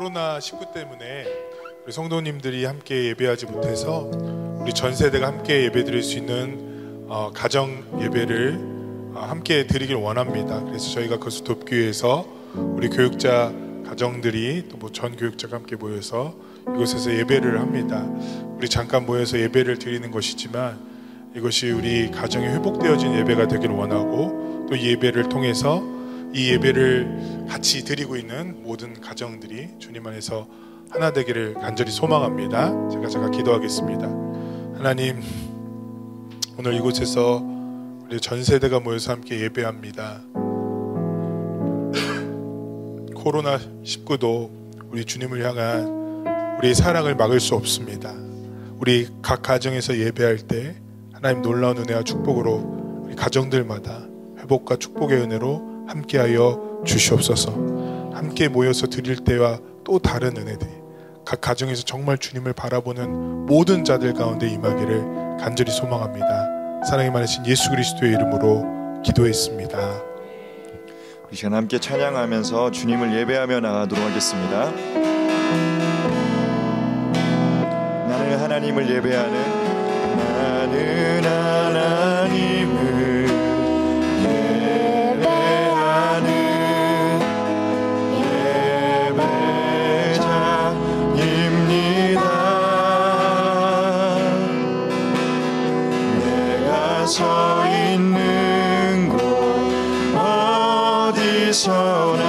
코로나19 때문에 우리 성도님들이 함께 예배하지 못해서 우리 전 세대가 함께 예배드릴 수 있는 가정 예배를 함께 드리길 원합니다. 그래서 저희가 그것을 돕기 위해서 우리 교육자 가정들이 또 뭐 전 교육자가 함께 모여서 이곳에서 예배를 합니다. 우리 잠깐 모여서 예배를 드리는 것이지만 이것이 우리 가정이 회복되어진 예배가 되길 원하고, 또 이 예배를 통해서 이 예배를 같이 드리고 있는 모든 가정들이 주님 안에서 하나 되기를 간절히 소망합니다. 제가 기도하겠습니다. 하나님, 오늘 이곳에서 우리 전 세대가 모여서 함께 예배합니다. 코로나19도 우리 주님을 향한 우리의 사랑을 막을 수 없습니다. 우리 각 가정에서 예배할 때 하나님 놀라운 은혜와 축복으로 우리 가정들마다 회복과 축복의 은혜로 함께하여 주시옵소서. 함께 모여서 드릴 때와 또 다른 은혜들이 각 가정에서 정말 주님을 바라보는 모든 자들 가운데 임하기를 간절히 소망합니다. 사랑이 많으신 예수 그리스도의 이름으로 기도했습니다. 이 시간 함께 찬양하면서 주님을 예배하며 나가도록 하겠습니다. 나는 하나님을 예배하는, 나는 하나님을 예배하는 예배자입니다. 내가 서 있는 곳 어디서나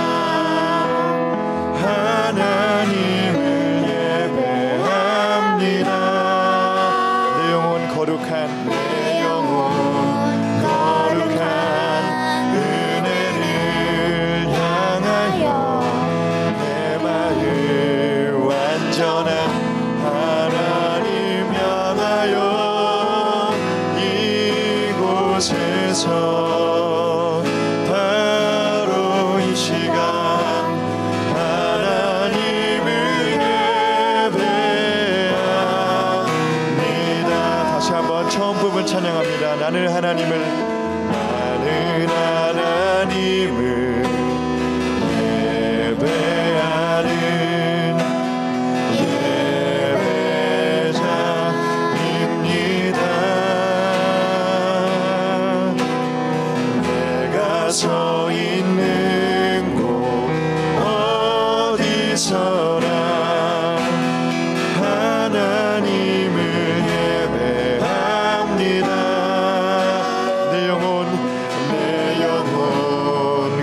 하나님을 예배합니다. 내 영혼 거룩한, 내 영혼 거룩한 은혜를 향하여 내 마음 완전한 하나님 향하여 이곳에서 찬양합니다. 나는 하나님을 예배하는 예배자입니다. 내가 서 있는 곳 어디서나 하나님을 내 영혼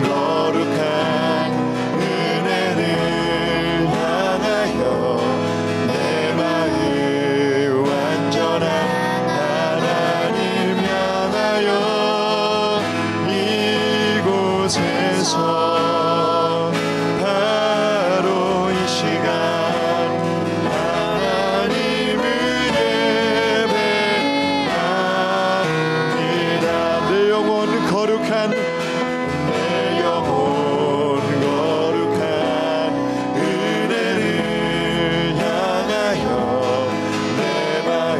거룩한 은혜를 향하여 내 마음 완전한 하나님 향하여 이곳에서 바로 이 시간 하나님을 예배합니다. 내 영혼 거룩한 은혜를 향하여 내 마음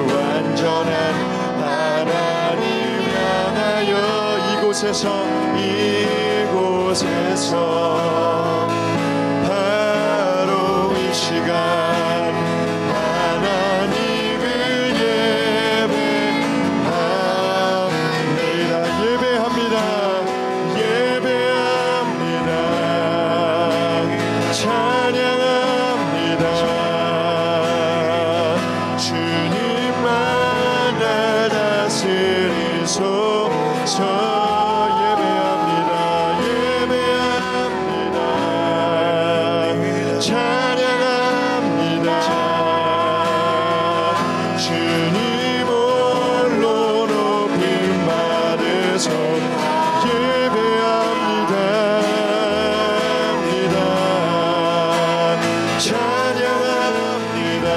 완전한 하나님 향하여 이곳에서 바로 이 시간 하나님을 예배합니다. 찬양합니다. 주님만 날 다스리소서. 찬양합니다. 주님 홀로 높임 받으소서. 찬양합니다.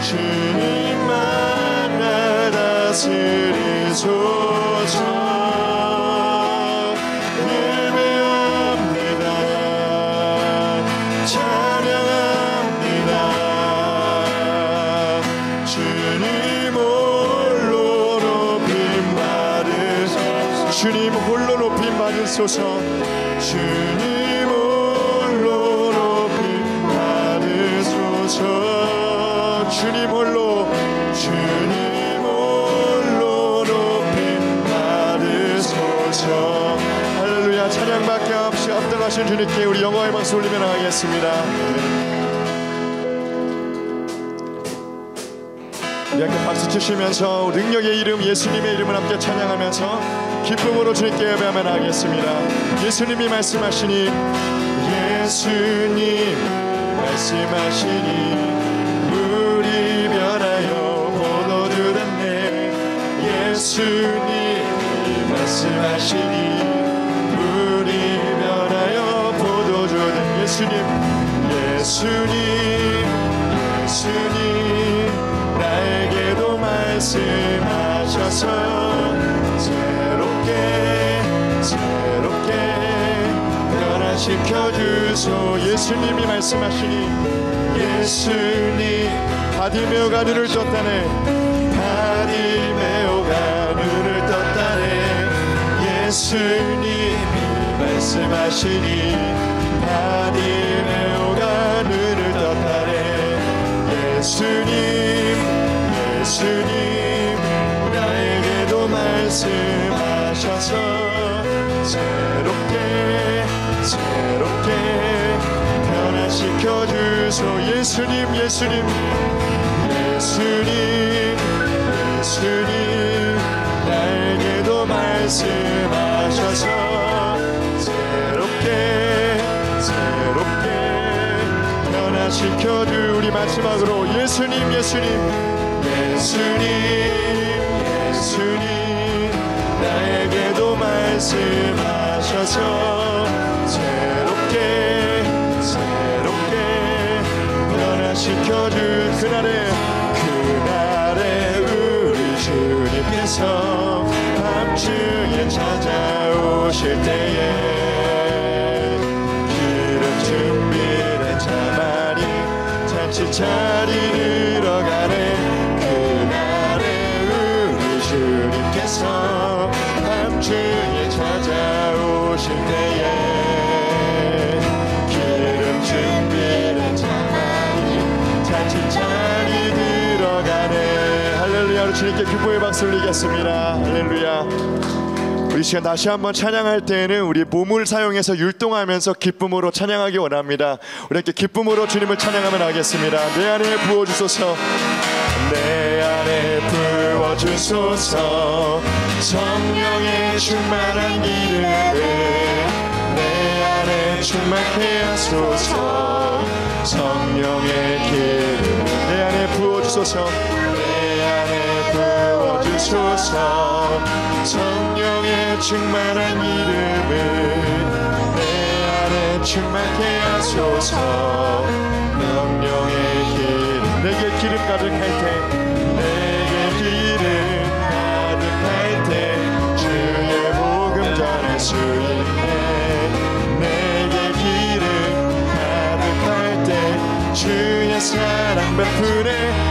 주님만 날 다스리소서. 예배합니다. 찬양합니다. 주님 홀로 높임 받으소서. 주님 홀로 높임 받으소서. 주님 주님 홀로 높임 받으소서. 할렐루야. 찬양밖에 없이 합당하신 주님께 우리 영광의 박수 올리며 나가겠습니다. 우리 함께 박수 치시면서 능력의 이름 예수님의 이름을 함께 찬양하면서 기쁨으로 주님께 예배하며 나가겠습니다. 예수님이 말씀하시니 물이 변하여 포도주 됐네. 예수님이 말씀하시니 물이 변하여 포도주 됐네. 예수님 나에게도 말씀하셔서 새롭게 변화시켜주소. 예수님이 말씀하시니 바디메오가 눈을 떴다네. 예수님이 말씀하시니 바디메오가 눈을 떴다네. 예수님 나에게도 말씀하셔서 새롭게 변화시켜주소. 예수님 나에게도 말씀하셔서 새롭게 변화시켜주. 우리 마지막으로 예수님 나에게도 말씀하셔서 새롭게 변화시켜주. 그날에 우리 주님께서 밤중에 찾아오실 때에 기름 준비된 자만이 잔치 차리러 가네. 그날에 우리 주님께서 밤중에 찾아오실 때에 기름 준비된 자만이 잔치 차리러 가네. 할렐루야. 우리 주님께 기쁨의 박수 올리겠습니다. 할렐루야. 우리 시간 다시 한번 찬양할 때에는 우리 몸을 사용해서 율동하면서 기쁨으로 찬양하기 원합니다. 우리 함께 기쁨으로 주님을 찬양하며 나가겠습니다. 내 안에 부어주소서. 내 안에 부어주소서. 성령의 충만한 기름을 내 안에 충만케 하소서. 성령의 기름 내 안에 부어주소서. 내 안에 부어주소서. 성령의 충만한 기름을 내 안에 충만케 하소서. 명령의 기름 내게 기름 가득할 때 주의 복음 전할 수 있네. 내게 기름 가득할 때 주의 사랑 베푸네.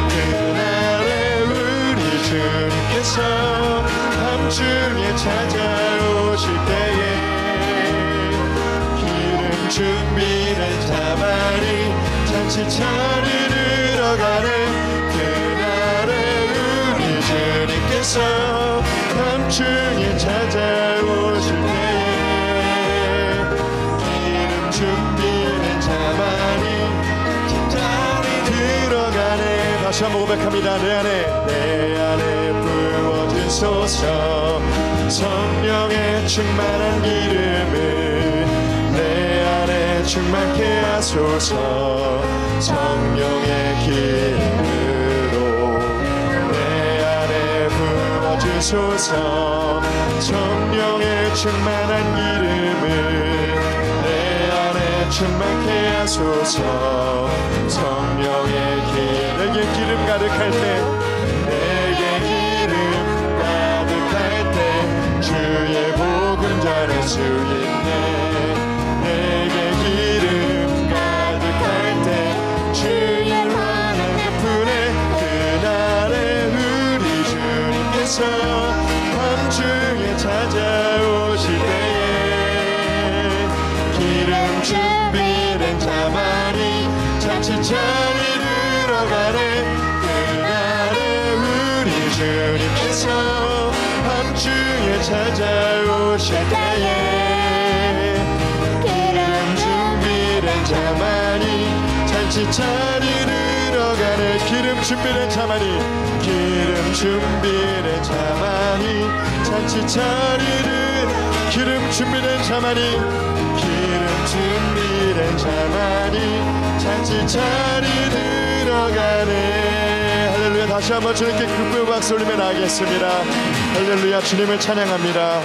그날에 우리 주님께서 밤중에 찾아오실 때에 기름 준비된 자만이 잔치 차리러 가네. 그날에 우리 주님께서 밤중에 찾아오실 때에 기름 준비된 자만이 잔자리 들어가네. 다시 한번 고백합니다. 내 안에 부어주소서. 성령의 충만한 기름을 내 안에 충만케 하소서. 성령의 기름으로 내 안에 부어주소서. 성령의 충만한 기름을 내 안에 충만케 하소서. 성령의 내게 기름 가득할 때 주의 복음 전할 수 있네. 내게 기름 가득할 때 주의 환한 베푸네. 그날에 우리 주님께서 밤중에 찾아오실 때에 기름 준비된 자만이 잔치 차리러 가네. 주님께서 밤중에 찾아오실 때에 기름 준비된 자만이 잔치 차리러 가네. 기름 준비된 자만이, 기름 준비된 자만이 잔치 차리러, 기름 준비된 자만이, 기름 준비된 자만이 잔치 차리러 가네. 할렐루야. 다시 한번 주님께 기쁨의 박수 올리며 나가겠습니다. 할렐루야. 주님을 찬양합니다.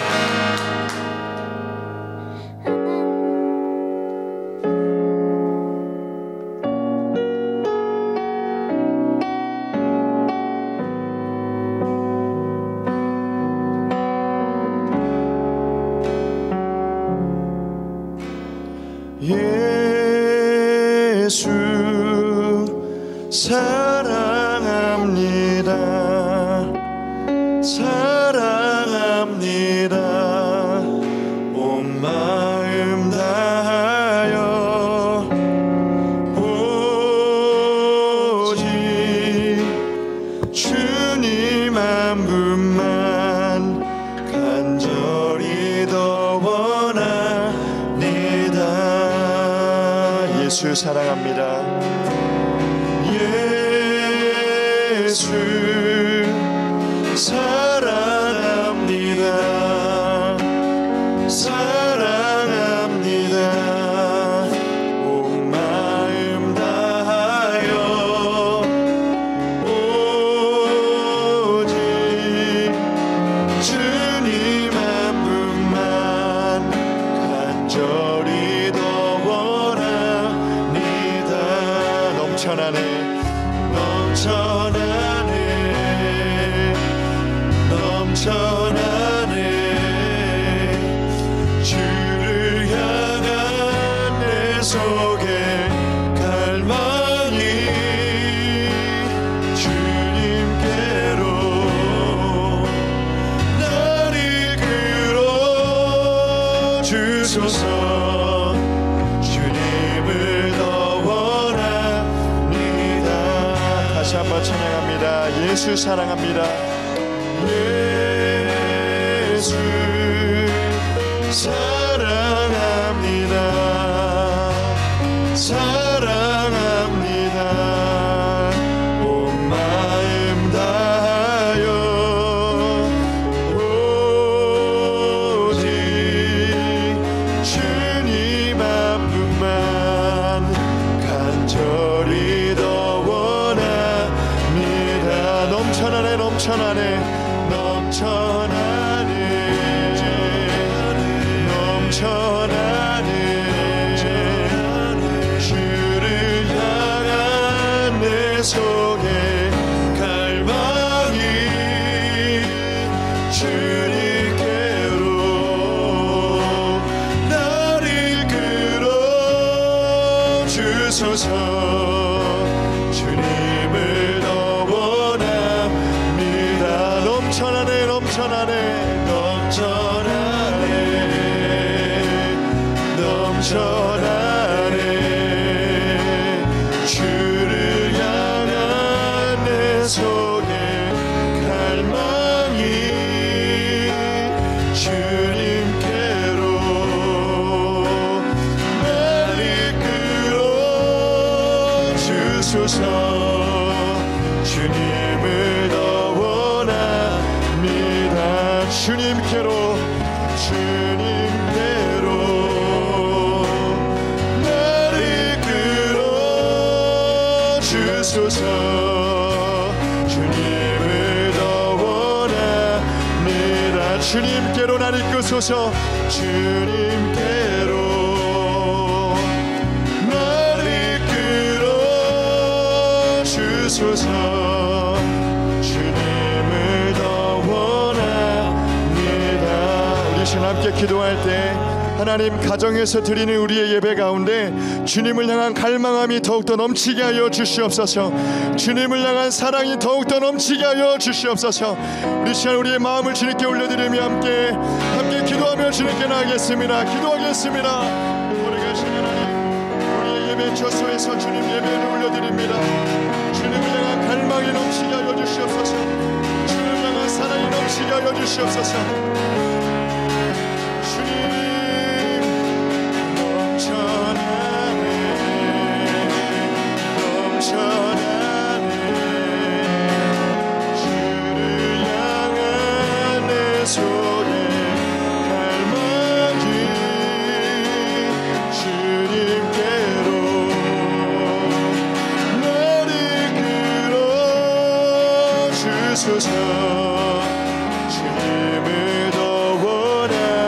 예수 사랑합니다. 사랑합니다. 온 마음 다하여 오직 주님 한 분만 간절히 더 원합니다. 예수 사랑합니다. 예수 사랑합니다. 사랑합니다. 온 마음 다하여 오직 주님 한 분만 간절히 더 원합니다. 넘쳐나네, 넘쳐나네, 넘쳐나네. 주를 향한 내 속에 갈망이 주님께로 날 이끌어 주소서. 주님을 더 원합니다. 다시 한번 찬양합니다. 예수 사랑합니다. 예수 사랑합니다. 사랑합니다. 온 마음 다하여 오직 주님 한 분만 간절히 더 원합니다. 넘쳐나네, 넘쳐나네, 넘쳐나네, 넘쳐나네. 주를 향한 내 속에 갈망이 주님께로 날 이끌어 주소서. 주님을 더 원합니다. 넘쳐나네, 넘쳐나네, 넘쳐나네, 넘쳐나네. 주를 향한 내 속에 갈망이 주님께로 날 이끌어 주소서. 주님을 더 원합니다. 주님께로, 주님께로 날 이끌어 주소서. 주님을 더 원합니다. 주님께로 날 이끄소서. 주님께로 날 이끌어 주소서. 주님을 더 원합니다. 우리 시간 함께 기도할 때 하나님, 가정에서 드리는 우리의 예배 가운데 주님을 향한 갈망함이 더욱더 넘치게 하여 주시옵소서. 주님을 향한 사랑이 더욱더 넘치게 하여 주시옵소서. 우리 시간 우리의 마음을 주님께 올려드리며 함께 기도하며 주님께 나가겠습니다. 기도하겠습니다. 우리 계신 하나님, 우리의 예배 처소에서 주님 예배를 올려드립니다. 주님을 향한 갈망이 넘치게 하여 주시옵소서. 주님 주시옵소서. 주님 넘쳐나네 넘쳐나네 주를 향한 내 손의 갈망이 주님께로 나를 끌어주소서. 주님을 더 원합니다.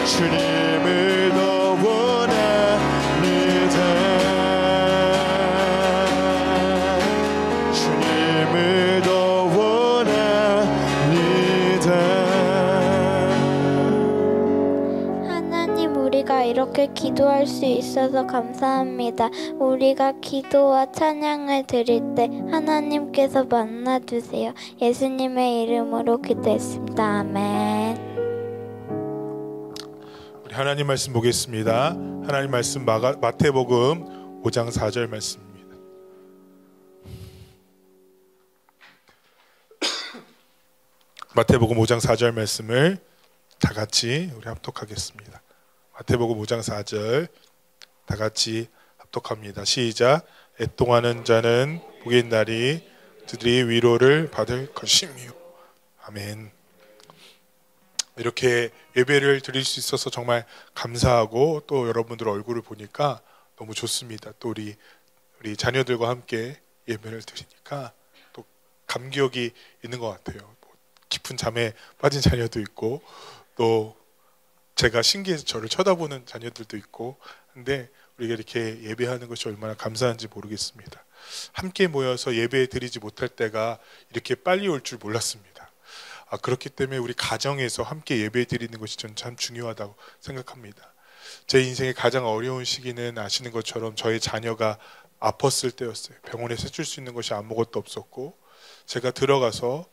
주님을 더 원합니다. 주님을 더 원합니다. 하나님, 우리가 이렇게 기도할 수 있어서 감사합니다. 우리가 기도와 찬양을 드릴 때 하나님께서 만나주세요. 예수님의 이름으로 기도했습니다. 아멘. 우리 하나님 말씀 보겠습니다. 하나님 말씀 마태복음 5장 4절 말씀입니다. 마태복음 5장 4절 말씀을 다 같이 우리 합독하겠습니다. 마태복음 5장 4절 다 같이 합독합니다. 시작. 애통하는 자는 복이 있나니 그들이 위로를 받을 것이며. 아멘. 이렇게 예배를 드릴 수 있어서 정말 감사하고 또 여러분들 얼굴을 보니까 너무 좋습니다. 또 우리 자녀들과 함께 예배를 드리니까 또 감격이 있는 것 같아요. 깊은 잠에 빠진 자녀도 있고 또 제가 신기해서 저를 쳐다보는 자녀들도 있고, 근데 우리가 이렇게 예배하는 것이 얼마나 감사한지 모르겠습니다. 함께 모여서 예배 드리지 못할 때가 이렇게 빨리 올 줄 몰랐습니다. 그렇기 때문에 우리 가정에서 함께 예배 드리는 것이 전 참 중요하다고 생각합니다. 제 인생의 가장 어려운 시기는 아시는 것처럼 저의 자녀가 아팠을 때였어요. 병원에서 해줄 수 있는 것이 아무것도 없었고, 제가 들어가서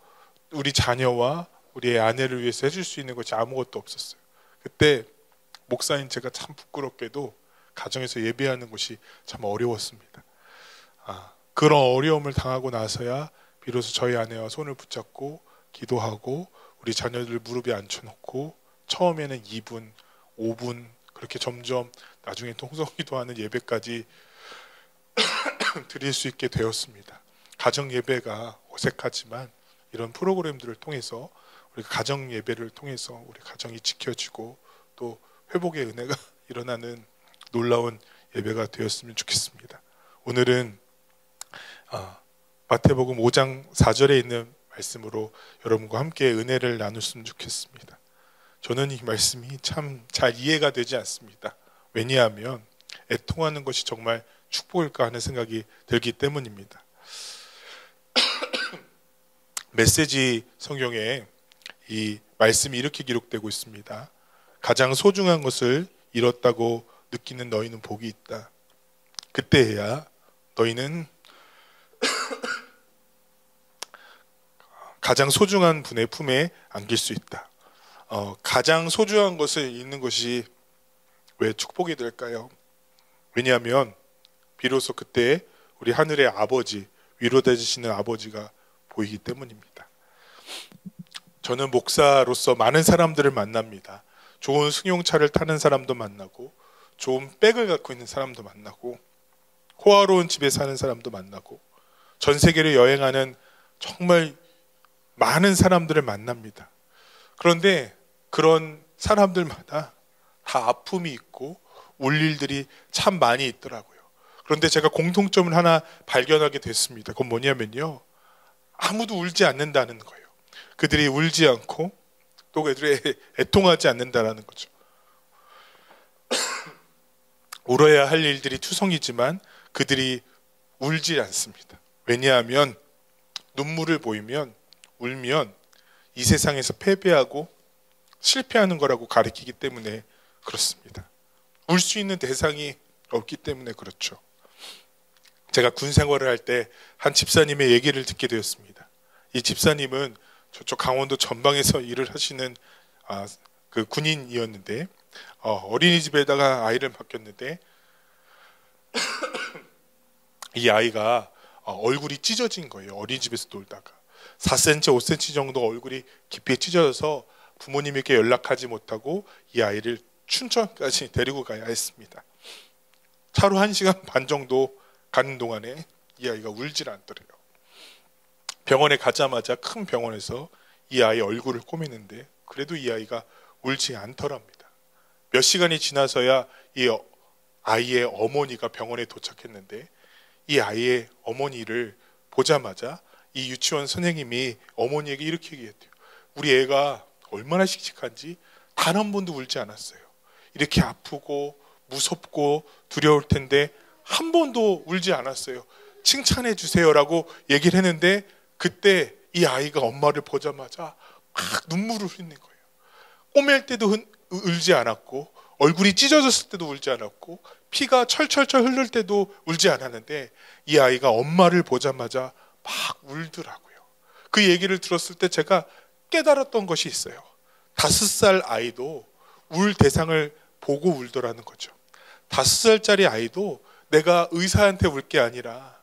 우리 자녀와 우리의 아내를 위해서 해줄 수 있는 것이 아무것도 없었어요. 그때 목사인 제가 참 부끄럽게도 가정에서 예배하는 것이 참 어려웠습니다. 그런 어려움을 당하고 나서야 비로소 저희 아내와 손을 붙잡고 기도하고 우리 자녀들 무릎에 앉혀놓고 처음에는 2분, 5분 그렇게 점점 나중에 통성기도하는 예배까지 드릴 수 있게 되었습니다. 가정 예배가 어색하지만 이런 프로그램들을 통해서 우리 가정 예배를 통해서 우리 가정이 지켜지고 또 회복의 은혜가 일어나는 놀라운 예배가 되었으면 좋겠습니다. 오늘은 마태복음 5장 4절에 있는 말씀으로 여러분과 함께 은혜를 나눴으면 좋겠습니다. 저는 이 말씀이 참 잘 이해가 되지 않습니다. 왜냐하면 애통하는 것이 정말 축복일까 하는 생각이 들기 때문입니다. 메시지 성경에 이 말씀이 이렇게 기록되고 있습니다. 가장 소중한 것을 잃었다고 느끼는 너희는 복이 있다. 그때야 너희는 가장 소중한 분의 품에 안길 수 있다. 가장 소중한 것을 잃는 것이 왜 축복이 될까요? 왜냐하면 비로소 그때 우리 하늘의 아버지, 위로되시는 아버지가 보이기 때문입니다. 저는 목사로서 많은 사람들을 만납니다. 좋은 승용차를 타는 사람도 만나고, 좋은 백을 갖고 있는 사람도 만나고, 호화로운 집에 사는 사람도 만나고, 전 세계를 여행하는 정말 많은 사람들을 만납니다. 그런데 그런 사람들마다 다 아픔이 있고 울 일들이 참 많이 있더라고요. 그런데 제가 공통점을 하나 발견하게 됐습니다. 그건 뭐냐면요, 아무도 울지 않는다는 거예요. 그들이 울지 않고 또 그들이 애통하지 않는다는 거죠. 울어야 할 일들이 투성이지만 그들이 울지 않습니다. 왜냐하면 눈물을 보이면, 울면 이 세상에서 패배하고 실패하는 거라고 가르치기 때문에 그렇습니다. 울 수 있는 대상이 없기 때문에 그렇죠. 제가 군 생활을 할 때 한 집사님의 얘기를 듣게 되었습니다. 이 집사님은 저쪽 강원도 전방에서 일을 하시는 그 군인이었는데 어린이집에다가 아이를 맡겼는데 이 아이가 얼굴이 찢어진 거예요. 어린이집에서 놀다가 4cm, 5cm 정도 얼굴이 깊이 찢어져서 부모님에게 연락하지 못하고 이 아이를 춘천까지 데리고 가야 했습니다. 차로 1시간 반 정도 가는 동안에 이 아이가 울질 않더래요. 병원에 가자마자 큰 병원에서 이 아이 얼굴을 꼬매는데 그래도 이 아이가 울지 않더랍니다. 몇 시간이 지나서야 이 아이의 어머니가 병원에 도착했는데 이 아이의 어머니를 보자마자 이 유치원 선생님이 어머니에게 이렇게 얘기했대요. 우리 애가 얼마나 씩씩한지 단 한 번도 울지 않았어요. 이렇게 아프고 무섭고 두려울 텐데 한 번도 울지 않았어요. 칭찬해 주세요라고 얘기를 했는데 그때 이 아이가 엄마를 보자마자 막 눈물을 흘리는 거예요. 꼬맬 때도 울지 않았고 얼굴이 찢어졌을 때도 울지 않았고 피가 철철철 흐를 때도 울지 않았는데 이 아이가 엄마를 보자마자 막 울더라고요. 그 얘기를 들었을 때 제가 깨달았던 것이 있어요. 5살 아이도 울 대상을 보고 울더라는 거죠. 5살짜리 아이도 내가 의사한테 울 게 아니라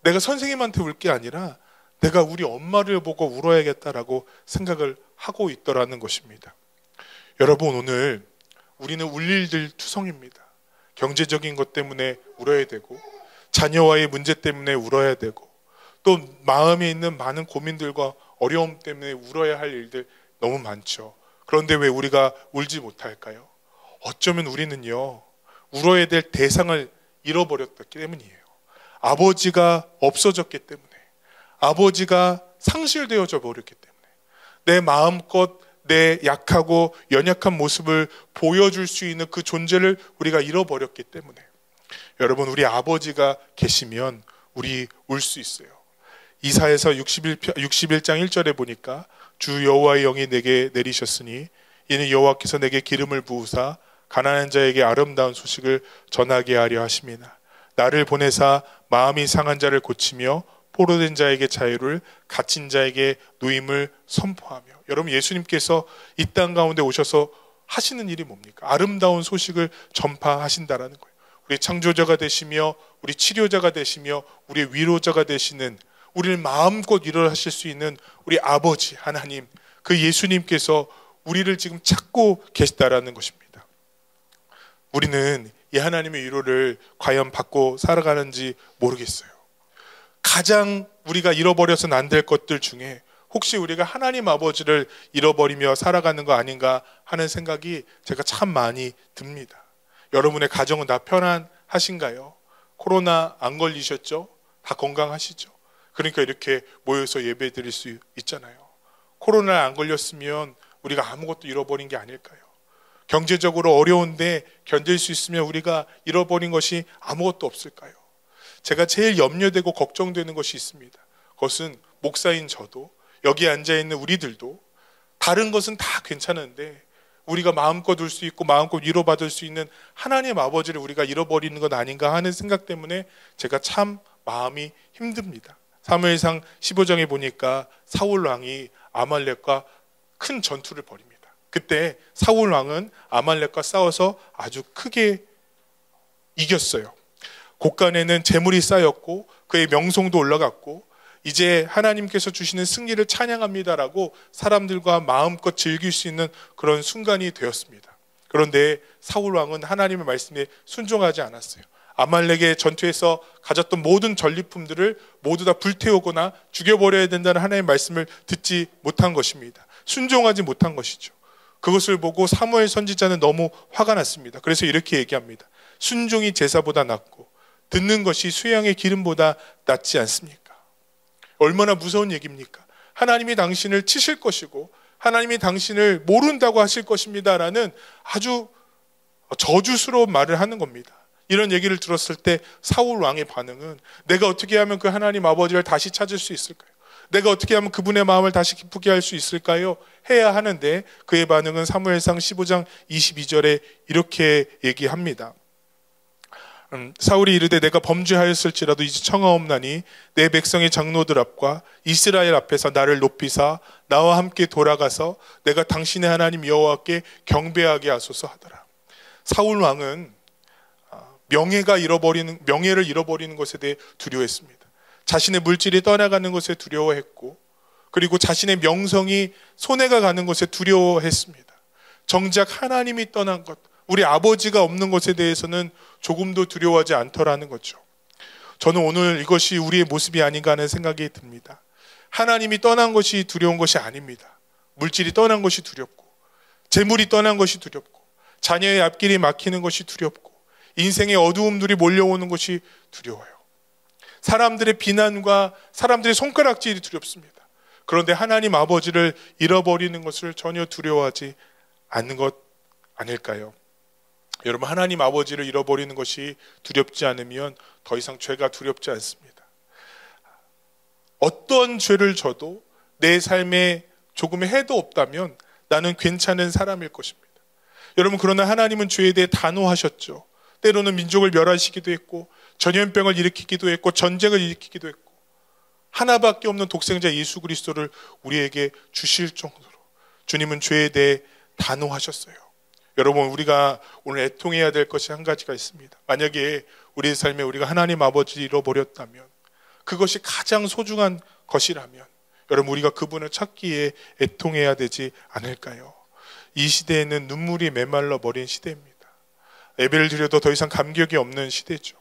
내가 선생님한테 울 게 아니라 내가 우리 엄마를 보고 울어야겠다라고 생각을 하고 있더라는 것입니다. 여러분, 오늘 우리는 울 일들 투성입니다. 경제적인 것 때문에 울어야 되고 자녀와의 문제 때문에 울어야 되고 또 마음에 있는 많은 고민들과 어려움 때문에 울어야 할 일들 너무 많죠. 그런데 왜 우리가 울지 못할까요? 어쩌면 우리는요, 울어야 될 대상을 잃어버렸기 때문이에요. 아버지가 없어졌기 때문에, 아버지가 상실되어져 버렸기 때문에, 내 마음껏 내 약하고 연약한 모습을 보여줄 수 있는 그 존재를 우리가 잃어버렸기 때문에, 여러분, 우리 아버지가 계시면 우리 울 수 있어요. 이사야서 61장 1절에 보니까 주 여호와의 영이 내게 내리셨으니 이는 여호와께서 내게 기름을 부으사 가난한 자에게 아름다운 소식을 전하게 하려 하심이나 나를 보내사 마음이 상한 자를 고치며 포로된 자에게 자유를, 갇힌 자에게 노임을 선포하며. 여러분, 예수님께서 이 땅 가운데 오셔서 하시는 일이 뭡니까? 아름다운 소식을 전파하신다라는 거예요. 우리 창조자가 되시며 우리 치료자가 되시며 우리 위로자가 되시는, 우리를 마음껏 위로하실 수 있는 우리 아버지 하나님, 그 예수님께서 우리를 지금 찾고 계시다라는 것입니다. 우리는 이 하나님의 위로를 과연 받고 살아가는지 모르겠어요. 가장 우리가 잃어버려서는 안 될 것들 중에 혹시 우리가 하나님 아버지를 잃어버리며 살아가는 거 아닌가 하는 생각이 제가 참 많이 듭니다. 여러분의 가정은 다 편안하신가요? 코로나 안 걸리셨죠? 다 건강하시죠? 그러니까 이렇게 모여서 예배 드릴 수 있잖아요. 코로나 안 걸렸으면 우리가 아무것도 잃어버린 게 아닐까요? 경제적으로 어려운데 견딜 수 있으면 우리가 잃어버린 것이 아무것도 없을까요? 제가 제일 염려되고 걱정되는 것이 있습니다. 그것은 목사인 저도, 여기 앉아있는 우리들도 다른 것은 다 괜찮은데 우리가 마음껏 울 수 있고 마음껏 위로받을 수 있는 하나님 아버지를 우리가 잃어버리는 것 아닌가 하는 생각 때문에 제가 참 마음이 힘듭니다. 사무엘상 15장에 보니까 사울 왕이 아말렉과 큰 전투를 벌입니다. 그때 사울 왕은 아말렉과 싸워서 아주 크게 이겼어요. 곳간에는 재물이 쌓였고 그의 명성도 올라갔고 이제 하나님께서 주시는 승리를 찬양합니다라고 사람들과 마음껏 즐길 수 있는 그런 순간이 되었습니다. 그런데 사울 왕은 하나님의 말씀에 순종하지 않았어요. 아말렉의 전투에서 가졌던 모든 전리품들을 모두 다 불태우거나 죽여버려야 된다는 하나님의 말씀을 듣지 못한 것입니다. 순종하지 못한 것이죠. 그것을 보고 사무엘 선지자는 너무 화가 났습니다. 그래서 이렇게 얘기합니다. 순종이 제사보다 낫고 듣는 것이 수양의 기름보다 낫지 않습니까? 얼마나 무서운 얘기입니까? 하나님이 당신을 치실 것이고 하나님이 당신을 모른다고 하실 것입니다 라는 아주 저주스러운 말을 하는 겁니다. 이런 얘기를 들었을 때 사울 왕의 반응은 내가 어떻게 하면 그 하나님 아버지를 다시 찾을 수 있을까요? 내가 어떻게 하면 그분의 마음을 다시 기쁘게 할 수 있을까요? 해야 하는데 그의 반응은 사무엘상 15장 22절에 이렇게 얘기합니다. 사울이 이르되 내가 범죄하였을지라도 이제 청하옵나니 내 백성의 장로들 앞과 이스라엘 앞에서 나를 높이사 나와 함께 돌아가서 내가 당신의 하나님 여호와께 경배하게 하소서 하더라. 사울 왕은 명예를 잃어버리는 것에 대해 두려워했습니다. 자신의 물질이 떠나가는 것에 두려워했고, 그리고 자신의 명성이 손해가 가는 것에 두려워했습니다. 정작 하나님이 떠난 것, 우리 아버지가 없는 것에 대해서는 조금도 두려워하지 않더라는 거죠. 저는 오늘 이것이 우리의 모습이 아닌가 하는 생각이 듭니다. 하나님이 떠난 것이 두려운 것이 아닙니다. 물질이 떠난 것이 두렵고, 재물이 떠난 것이 두렵고, 자녀의 앞길이 막히는 것이 두렵고, 인생의 어두움들이 몰려오는 것이 두려워요. 사람들의 비난과 사람들의 손가락질이 두렵습니다. 그런데 하나님 아버지를 잃어버리는 것을 전혀 두려워하지 않는 것 아닐까요? 여러분, 하나님 아버지를 잃어버리는 것이 두렵지 않으면 더 이상 죄가 두렵지 않습니다. 어떤 죄를 져도 내 삶에 조금의 해도 없다면 나는 괜찮은 사람일 것입니다. 여러분, 그러나 하나님은 죄에 대해 단호하셨죠. 때로는 민족을 멸하시기도 했고, 전염병을 일으키기도 했고, 전쟁을 일으키기도 했고, 하나밖에 없는 독생자 예수 그리스도를 우리에게 주실 정도로 주님은 죄에 대해 단호하셨어요. 여러분, 우리가 오늘 애통해야 될 것이 한 가지가 있습니다. 만약에 우리의 삶에 우리가 하나님 아버지를 잃어버렸다면, 그것이 가장 소중한 것이라면 여러분, 우리가 그분을 찾기에 애통해야 되지 않을까요? 이 시대에는 눈물이 메말라 버린 시대입니다. 예배를 드려도 더 이상 감격이 없는 시대죠.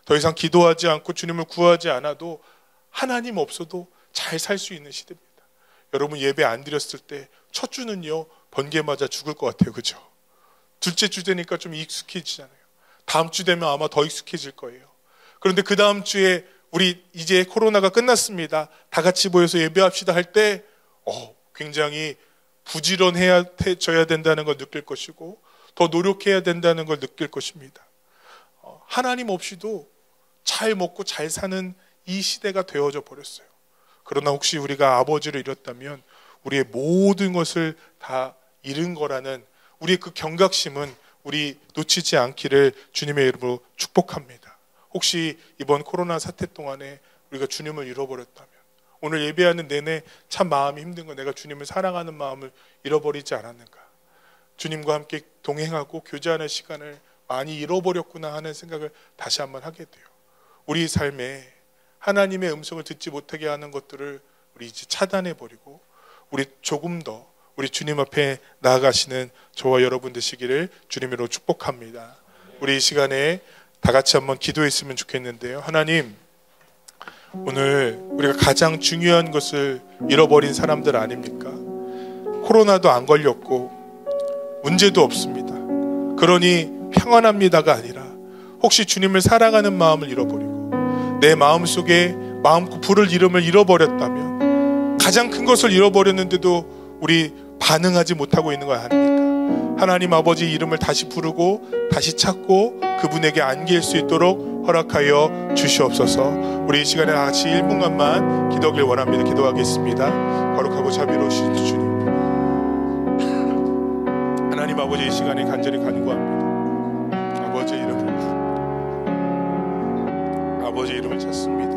더 이상 기도하지 않고 주님을 구하지 않아도 하나님 없어도 잘 살 수 있는 시대입니다. 여러분, 예배 안 드렸을 때 첫 주는요, 번개 맞아 죽을 것 같아요. 그죠? 둘째 주 되니까 좀 익숙해지잖아요. 다음 주 되면 아마 더 익숙해질 거예요. 그런데 그 다음 주에 우리 이제 코로나가 끝났습니다, 다 같이 모여서 예배합시다 할 때 굉장히 부지런해져야 된다는 걸 느낄 것이고, 더 노력해야 된다는 걸 느낄 것입니다. 하나님 없이도 잘 먹고 잘 사는 이 시대가 되어져 버렸어요. 그러나 혹시 우리가 아버지를 잃었다면 우리의 모든 것을 다 잃은 거라는 우리의 그 경각심은 우리 놓치지 않기를 주님의 이름으로 축복합니다. 혹시 이번 코로나 사태 동안에 우리가 주님을 잃어버렸다면, 오늘 예배하는 내내 참 마음이 힘든 거, 내가 주님을 사랑하는 마음을 잃어버리지 않았는가, 주님과 함께 동행하고 교제하는 시간을 많이 잃어버렸구나 하는 생각을 다시 한번 하게 돼요. 우리 삶에 하나님의 음성을 듣지 못하게 하는 것들을 우리 이제 차단해버리고, 우리 조금 더 우리 주님 앞에 나아가시는 저와 여러분 되시기를 주님으로 축복합니다. 우리 이 시간에 다 같이 한번 기도했으면 좋겠는데요. 하나님, 오늘 우리가 가장 중요한 것을 잃어버린 사람들 아닙니까? 코로나도 안 걸렸고 문제도 없습니다. 그러니 평안합니다가 아니라 혹시 주님을 사랑하는 마음을 잃어버리고 내 마음속에 마음고 부를 이름을 잃어버렸다면, 가장 큰 것을 잃어버렸는데도 우리 반응하지 못하고 있는 거 아닙니까? 하나님 아버지 이름을 다시 부르고 다시 찾고 그분에게 안길 수 있도록 허락하여 주시옵소서. 우리 이 시간에 같이 1분간만 기도하길 원합니다. 기도하겠습니다. 거룩하고 자비로우신 주님, 하나님 아버지, 이 시간에 간절히 간구합니다. 아버지의 이름을 부릅니다. 아버지의 이름을 찾습니다.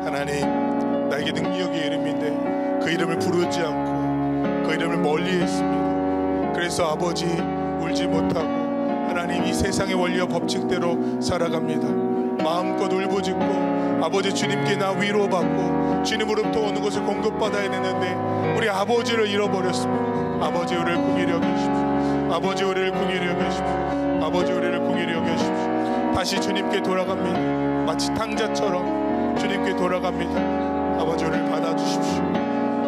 하나님, 나에게 능력의 이름인데 그 이름을 부르지 않고 그 이름을 멀리했습니다. 그래서 아버지, 울지 못하고 하나님 이 세상의 원리와 법칙대로 살아갑니다. 마음껏 울부짖고 아버지 주님께 나 위로받고 주님으로부터 오는 것을 공급받아야 되는데 우리 아버지를 잃어버렸습니다. 아버지, 우리를 긍휼히 여기십시오. 아버지, 우리를 긍휼히 여기십시오. 아버지, 우리를 긍휼히 여기십시오. 다시 주님께 돌아갑니다. 마치 탕자처럼 주님께 돌아갑니다. 아버지, 우리를 받아주십시오.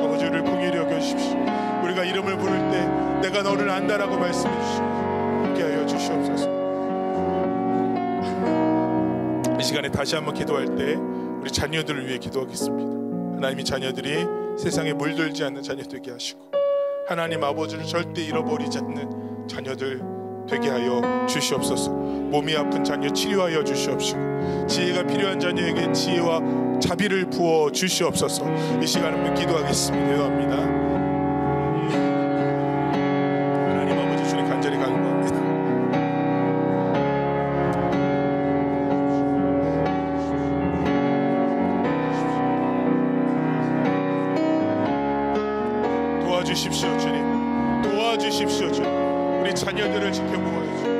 아버지, 우리를 긍휼히 여기십시오. 우리가 이름을 부를 때 내가 너를 안다라고 말씀해 주시고 함께 하여 주시옵소서. 이 시간에 다시 한번 기도할 때 우리 자녀들을 위해 기도하겠습니다. 하나님이 자녀들이 세상에 물들지 않는 자녀 되게 하시고 하나님 아버지를 절대 잃어버리지 않는 자녀들 되게 하여 주시옵소서. 몸이 아픈 자녀 치료하여 주시옵시고 지혜가 필요한 자녀에게 지혜와 자비를 부어 주시옵소서. 이 시간에 한번 기도하겠습니다. 기도합니다. 하나님 아버지, 주님 간절히 간구합니다. 도와주십시오 주님. 도와주십시오 주님. 우리 자녀들을 지켜보아요 주님.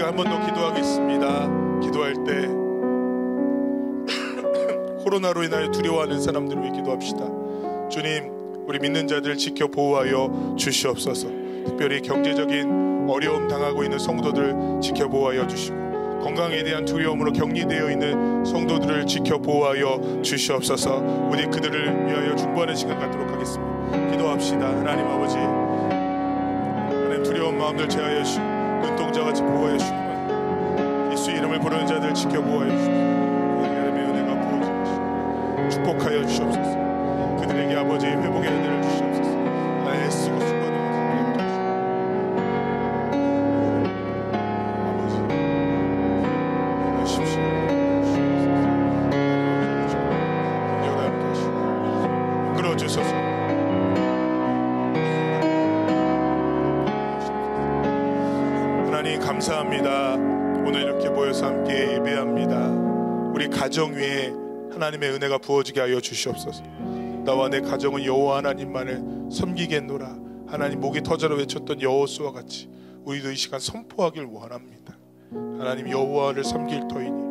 한 번 더 기도하겠습니다. 기도할 때 코로나로 인하여 두려워하는 사람들을 위해 기도합시다. 주님, 우리 믿는 자들 지켜 보호하여 주시옵소서. 특별히 경제적인 어려움 당하고 있는 성도들 지켜 보호하여 주시고, 건강에 대한 두려움으로 격리되어 있는 성도들을 지켜 보호하여 주시옵소서. 우리 그들을 위하여 중보하는 시간 갖도록 하겠습니다. 기도합시다. 하나님 아버지, 하나님 두려운 마음들 제하여 주시고 눈동자같이 보호하여 주시고, 예수의 이름을 부르는 자들 지켜 보호하여 주시고, 하나님의 은혜가 부어지시고 축복하여 주시옵소서. 그들에게 아버지 회복의 은혜를 주시옵소서. 하나님 애쓰고 수고하는 하나님 감사합니다. 오늘 이렇게 모여서 함께 예배합니다. 우리 가정 위에 하나님의 은혜가 부어지게 하여 주시옵소서. 나와 내 가정은 여호와 하나님만을 섬기겠노라. 하나님 목이 터져라 외쳤던 여호수아와 같이 우리도 이 시간 선포하길 원합니다. 하나님 여호와를 섬길 터이니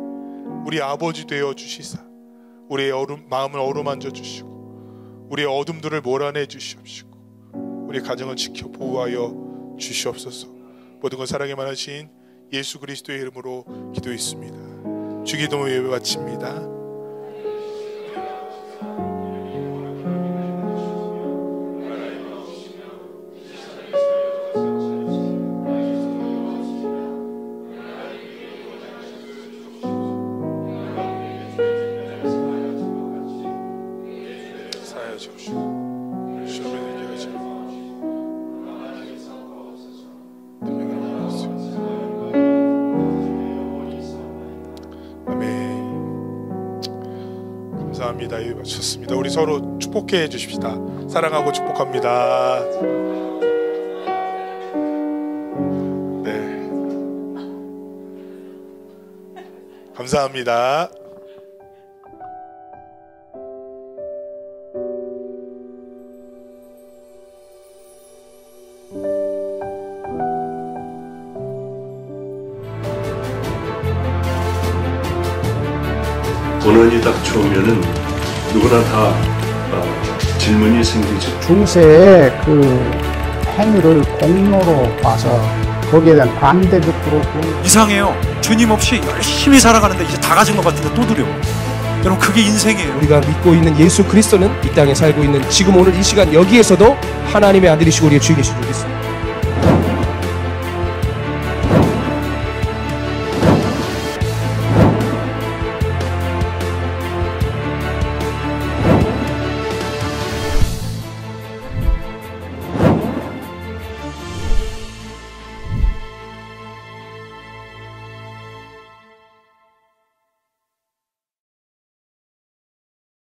우리 아버지 되어 주시사 우리의 마음을 어루만져 주시고 우리의 어둠들을 몰아내 주시옵시고 우리 가정을 지켜 보호하여 주시옵소서. 모든 것 사랑에 많으신 예수 그리스도의 이름으로 기도했습니다. 주기도 예배 마칩니다. 감사합니다. 예, 마쳤습니다. 우리 서로 축복해 주십시다. 사랑하고 축복합니다. 네, 감사합니다. 고난이 닥쳐오면은 누구나 다 질문이 생기죠. 중세의 그 행위를 공로로 봐서 거기에 대한 반대급부로 이상해요. 주님 없이 열심히 살아가는데 이제 다 가진 것 같은데 또 두려워. 여러분 그게 인생이에요. 우리가 믿고 있는 예수 그리스도는 이 땅에 살고 있는 지금 오늘 이 시간 여기에서도 하나님의 아들이시고 우리의 주인 되신 줄 믿습니다.